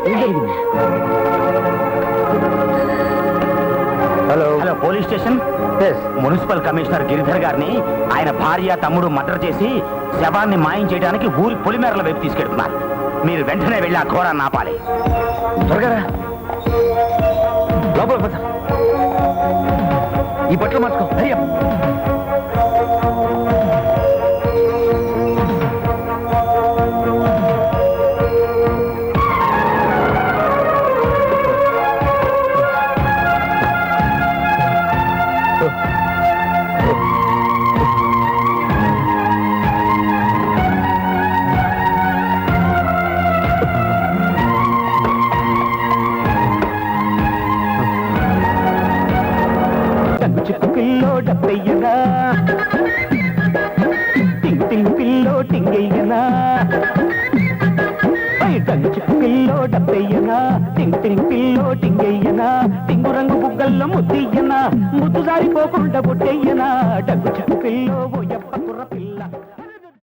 Hello hello, police station. Municipal commissioner Giridhar గారిని ఆయన భార్య తమ్ముడు మర్డర్ చేసి శవాన్ని మాయం చేయడానికి ఊరి పొలిమేరల వైపు తీసుకెళ్తున్నారు. మీరు వెంటనే వెళ్ళి ఆ ఘోరాన్ని ఆపాలి. త్వరగా లోపల పద. ఈ బట్టలు మార్చుకో. పిల్లో డబ్బయ్యనా, టింగ్ టింగ్ పిల్లో టింగయ్యనా, పిల్లో డబ్బయ్యనా, టింగ్ టింగ్ పిల్లో టింగయ్యనా, టింగు రంగు బుగ్గల్లో ముద్దయ్యనా, ముద్దు జారిపోకుండా బొట్టయ్యనా, డగ్గు చెక్కు పిల్లో ఓ యప్ప కుర్ర పిల్ల.